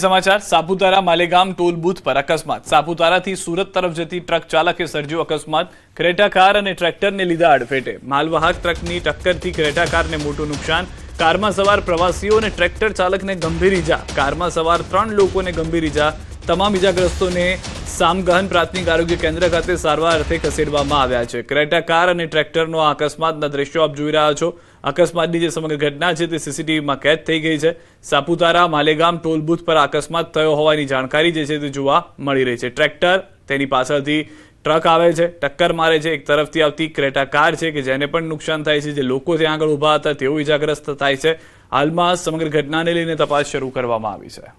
समाचार Saputara Malegam toll booth पर अकस्मात। सापुताराથી સુરત તરફ જતી ટ્રક ચાલકે સર્જ્યો અકસ્માત। ક્રેટા કાર અને ટ્રેક્ટરને લીધા અડફેટે। માલવાહક ટ્રકની ટક્કરથી ક્રેટા કારને મોટું નુકસાન। કારમાં સવાર પ્રવાસીઓ અને ટ્રેક્ટર ચાલકને ગંભીર ઈજા। કારમાં સવાર 3 લોકોને ગંભીર ઈજા। તમામ ઈજાગ્રસ્તોને સામગહન પ્રાથમિક આરોગ્ય કેન્દ્ર ખાતે સારવાર અર્થે ખસેડવામાં આવ્યા છે। ક્રેટા કાર અને ટ્રેક્ટરનો આ અકસ્માતના દ્રશ્યો આપ જોઈ રહ્યા છો। અકસ્માતની જે સમગ્ર ઘટના છે તે સીસીટીવીમાં કેદ થઈ ગઈ છે। સાપુતારા માલેગામ ટોલ બૂથ પર અકસ્માત થયો હોવાની જાણકારી જે છે તે જોવા મળી રહી છે। ટ્રેક્ટર તેની પાછળથી ટ્રક આવે છે, ટક્કર મારે છે। એક તરફથી આવતી ક્રેટા કાર છે કે જેને પણ નુકસાન થાય છે। જે લોકો ત્યાં આગળ ઊભા હતા તેઓ ઈજાગ્રસ્ત થાય છે। હાલમાં સમગ્ર ઘટનાને લઈને તપાસ શરૂ કરવામાં આવી છે।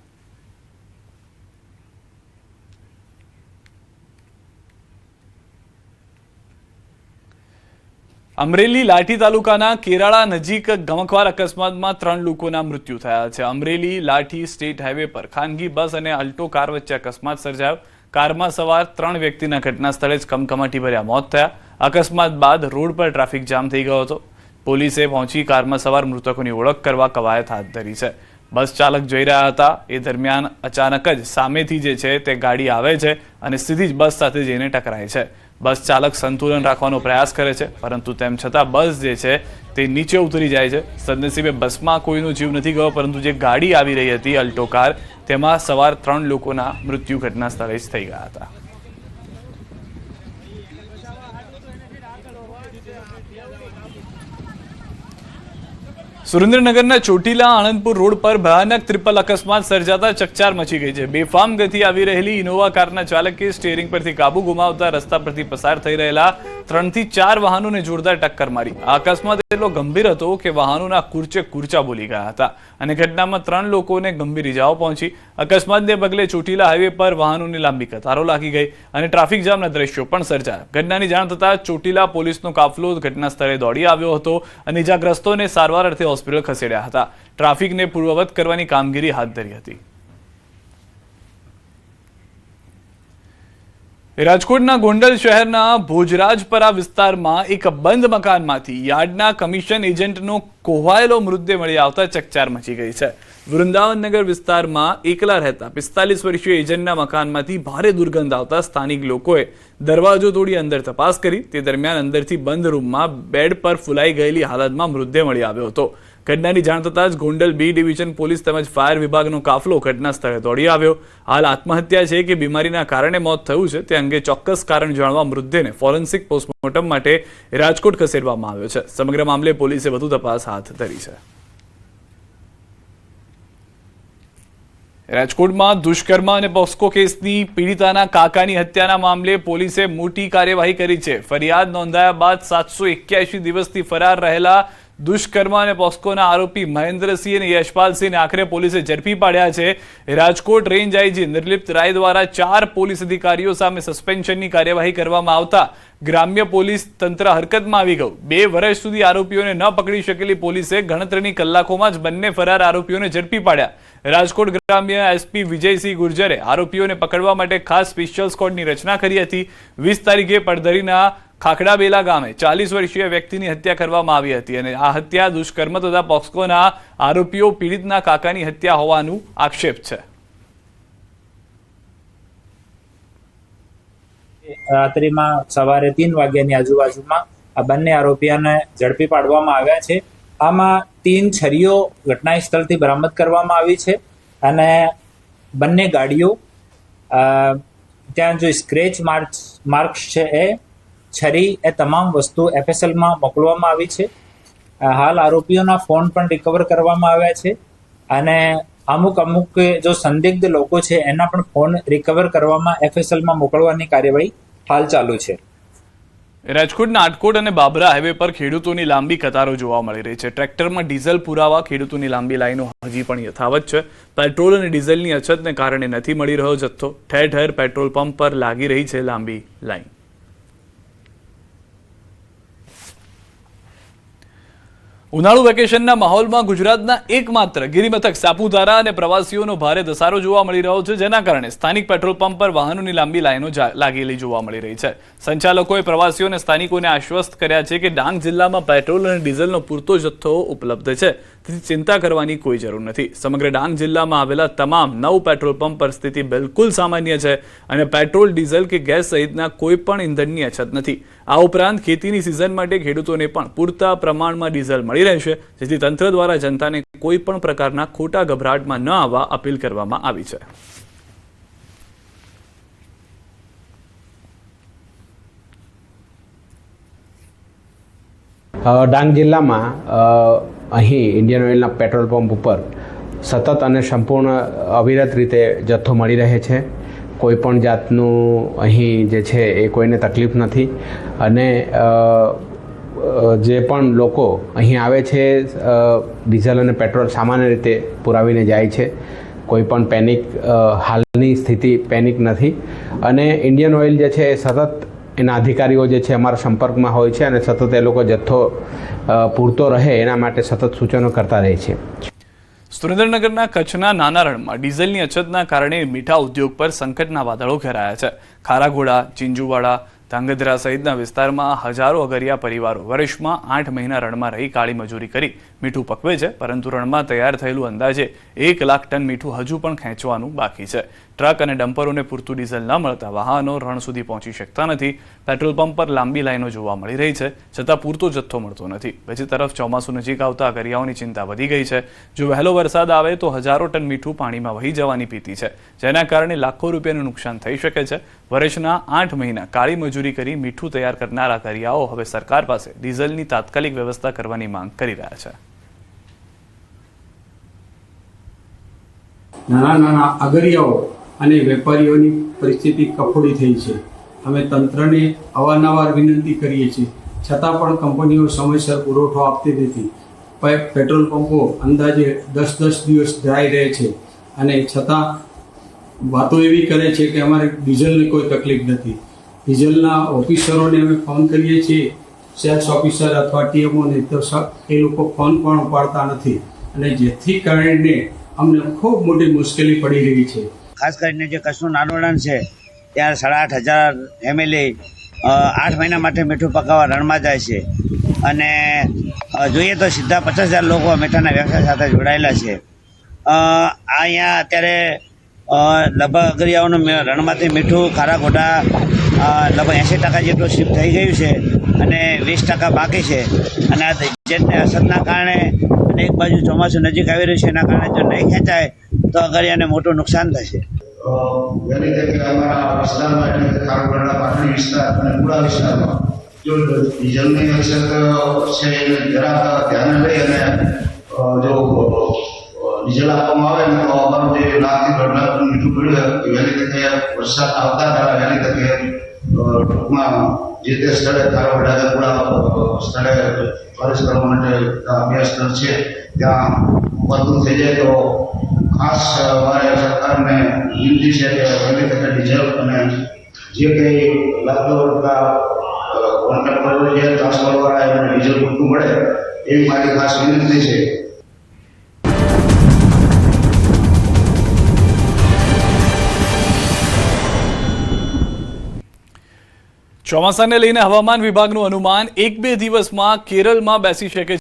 અમરેલી લાઠી તાલુકાના કેરાળા નજીક ગમખ્વાર અકસ્માતમાં 3 લોકોના મૃત્યુ થયા છે। અમરેલી લાઠી સ્ટેટ હાઈવે પર ખાનગી બસ અને અલ્ટો કાર વચ્ચે અકસ્માત સર્જાયો। કારમાં સવાર 3 વ્યક્તિના ઘટના સ્થળે જ કમકમાટી ભર્યા મોત થયા। અકસ્માત બાદ રોડ પર ટ્રાફિક જામ થઈ ગયો હતો। પોલીસે પહોંચી કારમાં સવાર મૃતકોની ઓળખ કરવા કવાયત હાથ ધરી છે। બસ ચાલક જઈ રહ્યા હતા એ દરમિયાન અચાનક જ સામેથી જે છે તે ગાડી આવે છે અને સીધી જ બસ સાથે જઈને ટકરાય છે। બસ ચાલક સંતુલન રાખવાનો પ્રયાસ કરે છે પરંતુ તેમ છતાં બસ જે છે તે નીચે ઉતરી જાય છે। સદનસીબે બસમાં કોઈનો જીવ નથી ગયો પરંતુ જે ગાડી આવી રહી હતી અલ્ટો કાર તેમાં સવાર 3 લોકોના મૃત્યુ ઘટના સ્થળે જ થઈ ગયા હતા। સુરેન્દ્રનગરના ચોટીલા આણંદપુર રોડ પર ભયાનક ટ્રિપલ અકસ્માત સર્જાતા ચકચાર મચી ગઈ છે। બેફામ ગતિ આવી રહેલી ઇનોવા કારના ચાલકે સ્ટીયરિંગ પરથી કાબુ ગુમાવતા રસ્તા પરથી પસાર થઈ રહેલા 3 થી 4 વાહનોને જોરદાર ટક્કર મારી। આ અકસ્માત એટલો ગંભીર હતો કે વાહનોના કુરચે કુરચા બોલી ગયા હતા અને ઘટનામાં 3 લોકોને ગંભીર ઈજાઓ પહોંચી। અકસ્માતને પગલે ચોટીલા હાઈવે પર વાહનોની લાંબી કતારો લાગી ગઈ અને ટ્રાફિક જામના દ્રશ્યો પણ સર્જાયા। ઘટનાની જાણ થતાં ચોટીલા પોલીસનો કાફલો ઘટના સ્થળે દોડી આવ્યો હતો અને ઈજાગ્રસ્તોને સારવાર અર્થે હોસ્પિટલ ખસેડ્યા હતા। ટ્રાફિકને પૂર્વવત કરવાની કામગીરી હાથ ધરી હતી। રાજકોટના ગોંડલ શહેરના ભોજરાજપરા વિસ્તારમાં એક બંધ મકાનમાંથી યાર્ડના કમિશન એજન્ટનો કોહવાયેલો મૃતદેહ મળી આવતા ચકચાર મચી ગઈ છે। વૃંદાવનનગર વિસ્તારમાં એકલા રહેતા 45 વર્ષીય એજન્ટના મકાનમાંથી ભારે દુર્ગંધ આવતા સ્થાનિક લોકોએ દરવાજો તોડી અંદર તપાસ કરી। તે દરમિયાન અંદરથી બંધ રૂમમાં બેડ પર ફૂલાઈ ગયેલી હાલતમાં મૃતદેહ મળી આવ્યો હતો। ઘટનાની જાણ થતાં જ ગોંડલ બી ડિવિઝન પોલીસ તેમજ ફાયર વિભાગનો કાફલો ઘટના સ્થળે દોડી આવ્યો। હાલ આત્મહત્યા છે કે બીમારીના કારણે મોત થયું છે તે અંગે ચોક્કસ કારણ જાણવા મૃતદેહને ફોરેન્સિક પોસ્ટમોર્ટમ માટે રાજકોટ ખસેડવામાં આવ્યો છે। સમગ્ર મામલે પોલીસે વધુ તપાસ હાથ ધરી છે। રાજકોટમાં દુષ્કર્મ અને પોસ્કો કેસની પીડિતાના કાકાની હત્યાના મામલે પોલીસે મોટી કાર્યવાહી કરી છે। ફરિયાદ નોંધાયા બાદ 781 દિવસથી ફરાર રહેલા દુષ્કર્મ અને પોસ્કોના આરોપી મહેન્દ્રસિંહ અને યશપાલસિંહને આખરે પોલીસે ઝડપી પાડ્યા છે। રાજકોટ રેન્જ આઈજી નિર્લિપ્ત રાય દ્વારા 4 પોલીસ અધિકારીઓ સામે સસ્પેન્શનની કાર્યવાહી કરવામાં આવતા ગ્રામ્ય પોલીસ તંત્ર હરકતમાં આવી ગયું। 2 વર્ષ સુધી આરોપીઓને ન પકડી શકેલી પોલીસે ગણતરીની કલાકોમાં જ બંને ફરાર આરોપીઓને ઝડપી પાડ્યા। રાજકોટ ગ્રામ્ય એસપી વિજયસિંહ ગુર્જરે આરોપીઓને પકડવા માટે ખાસ સ્પેશિયલ સ્ક્વોડની રચના કરી હતી। 20 તારીખે પડધરીના ખાખડાબેલા ગામે 40 વર્ષીય વ્યક્તિની હત્યા કરવામાં આવી હતી અને આ હત્યા દુષ્કર્મ તથા પોક્સોના આરોપીઓ પીડિતના કાકાની હત્યા હોવાનું આક્ષેપ છે। રાત્રિમાં સવારે 3 વાગ્યાની આજુબાજુમાં આ બંને આરોપીઓને ઝડપી પાડવામાં આવ્યા છે। આમાં 3 છરીઓ ઘટના સ્થળથી બરામદ કરવામાં આવી છે અને બંને ગાડીઓ ત્યાં જો સ્ક્રેચ માર્ક્સ છે એ છરી એ તમામ વસ્તુ એફએસએલમાં મોકલવામાં આવી છે। હાલ આરોપીઓના ફોન પણ રિકવર કરવામાં આવ્યા છે અને અમુક જો સંદિગ્ધ લોકો છે એના પણ ફોન રિકવર કરવામાં એફએસએલમાં મોકલવાની કાર્યવાહી હાલ ચાલુ છે। રાજકોટના આટકોટ અને બાબરા હાઈવે પર ખેડૂતોની લાંબી કતારો જોવા મળી રહી છે। ટ્રેક્ટરમાં ડીઝલ પુરાવા ખેડૂતોની લાંબી લાઈનો હજી પણ યથાવત છે। પેટ્રોલ અને ડીઝલની અછતને કારણે નથી મળી રહ્યો જથ્થો। ઠેર ઠેર પેટ્રોલ પંપ પર લાગી રહી છે લાંબી લાઈન। ઉનાળુ વેકેશનના માહોલમાં ગુજરાતના એકમાત્ર ગિરિમથક સાપુતારા અને પ્રવાસીઓનો ભારે ધસારો જોવા મળી રહ્યો છે, જેના કારણે સ્થાનિક પેટ્રોલ પંપ પર વાહનોની લાંબી લાઈનો લાગેલી જોવા મળી રહી છે। સંચાલકોએ પ્રવાસીઓ અને સ્થાનિકોને આશ્વસ્ત કર્યા છે કે ડાંગ જિલ્લામાં પેટ્રોલ અને ડીઝલનો પૂરતો જથ્થો ઉપલબ્ધ છે, તેથી ચિંતા કરવાની કોઈ જરૂર નથી. સમગ્ર ડાંગ જિલ્લામાં આવેલા તમામ 9 પેટ્રોલ પંપ પર સ્થિતિ બિલકુલ સામાન્ય છે અને પેટ્રોલ, ડીઝલ કે ગેસ સહિતના કોઈ પણ ઇંધણની અછત નથી. આ ઉપરાંત ખેતીની સિઝન માટે ખેડૂતોને પણ પૂરતા પ્રમાણમાં ડીઝલ મળી રહેશે, જેથી તંત્ર દ્વારા જનતાને કોઈ પણ પ્રકારના ખોટા ગભરાટમાં ન આવવા અપીલ કરવામાં આવી છે. ડાંગ જિલ્લામાં અહીં ઇન્ડિયન ઓઇલના પેટ્રોલ પંપ ઉપર સતત અને સંપૂર્ણ અવિરત રીતે જથ્થો મળી રહે છે. કોઈ પણ જાતનું અહીં જે છે એ કોઈને તકલીફ નથી અને જે પણ લોકો અહીં આવે છે ડીઝલ અને પેટ્રોલ સામાન્ય રીતે પુરાવીને જાય છે. કોઈ પણ પેનિક હાલની સ્થિતિ પેનિક નથી અને ઇન્ડિયન ઓઇલ જે છે એ સતત એના અધિકારીઓ જે છે અમારા સંપર્કમાં હોય છે અને સતત એ લોકો જથ્થો પૂરતો રહે એના માટે સતત સૂચનો કરતા રહે છે. સુરેન્દ્રનગરના કચ્છના નાના રણમાં ડીઝલની અછતના કારણે મીઠા ઉદ્યોગ પર સંકટના વાદળો ઘેરાયા છે. ખારાગોડા, ચિંજુવાડા, ધાંગધ્રા સહિતના વિસ્તારમાં હજારો અગરિયા પરિવારો વર્ષમાં 8 મહિના રણમાં રહી કાળી મજૂરી કરી મીઠું પકવે છે, પરંતુ રણમાં તૈયાર થયેલું અંદાજે 1 લાખ ટન મીઠું હજુ પણ ખેંચવાનું બાકી છે. ટ્રક અને ડમ્પરોને પૂરતું ડીઝલ ન મળતા વાહનો રણ સુધી પહોંચી શકતા નથી. પેટ્રોલ પંપ પર લાંબી લાઈનો જોવા મળી રહી છે, છતાં પૂરતો જથ્થો મળતો નથી. બીજી તરફ ચોમાસું નજીક આવતા અગરિયાઓની ચિંતા વધી ગઈ છે. જો વહેલો વરસાદ આવે તો હજારો ટન મીઠું પાણીમાં વહી જવાની ભીતિ છે, જેના કારણે લાખો રૂપિયાનું નુકસાન થઈ શકે છે. વર્ષના 8 મહિના કાળી મજૂરી કરી મીઠું તૈયાર કરનારા અગરિયાઓ હવે સરકાર પાસે ડીઝલની તાત્કાલિક વ્યવસ્થા કરવાની માંગ કરી રહ્યા છે. નાના અગરિયાઓ અને વેપારીઓની પરિસ્થિતિ કફોડી થઈ છે. અમે તંત્રને અવારનવાર વિનંતી કરીએ છીએ, છતાં પણ કંપનીઓ સમયસર પુરવઠો આપતી નથી. પેટ્રોલ પંપો અંદાજે 10 દિવસ ડ્રાય રહે છે અને છતાં વાતો એવી કરે છે કે અમારે ડીઝલની કોઈ તકલીફ નથી. ડીઝલના ઓફિસરોને અમે ફોન કરીએ છીએ, સેલ્સ ઓફિસર અથવા ટીએમઓને, તો એ લોકો ફોન પણ ઉપાડતા નથી અને જેથી કારણે અમને ખૂબ મોટી મુશ્કેલી પડી રહી છે. ખાસ કરીને જે કચ્છનું નાનું રણ છે ત્યાં 8,500 MLA 8 મહિના માટે મીઠું પકાવવા રણમાં જાય છે અને જોઈએ તો સીધા 50,000 લોકો મીઠાના વ્યવસાય સાથે જોડાયેલા છે. અહીંયા અત્યારે લગભગ અગરિયાઓનું રણમાંથી મીઠું ખારાગોડા લગભગ 80% જેટલું શિફ્ટ થઈ ગયું છે અને 20% બાકી છે. અને આ ડીઝલની અસરના કારણે અને એક બાજુ ચોમાસું નજીક આવી રહ્યું છે, એના કારણે જો નહીં ખેંચાય તો અગરિયાને મોટું નુકસાન થશે. यानी कि हमारा विस्तार में खारगोड़ा पाटड़ी विस्तार અને પૂરા વિસ્તારમાં જો ડીઝલની અછત છે જરા ધ્યાન લઈ અને જો ડીઝલ આપવામાં આવે ને તો અમારું જે 1 લાખથી 1.5 લાખ મીઠું પડ્યું વહેલી તકે વરસાદ આવતા પહેલા વહેલી તકે ટૂંકમાં જે તે સ્થળે ખારગોડા પૂરા સ્થળે ફરજ કરવા માટે અભ્યાસ સ્થળ છે ત્યાં બધું થઈ જાય તો ખાસ અમારે સરકારને વિનંતી છે કે વહેલી તકે ડીઝલ અને જે કંઈ લાખો રૂપિયા કોન્ટ્રાક્ટ કરવો છે ટ્રાન્સફરવાળા એને ડીઝલ પૂરતું મળે એવી મારી ખાસ વિનંતી છે. ચોમાસાને લઈને હવામાન વિભાગનું અનુમાન 1-2 દિવસમાં કેરળમાં બેસી શકે છે.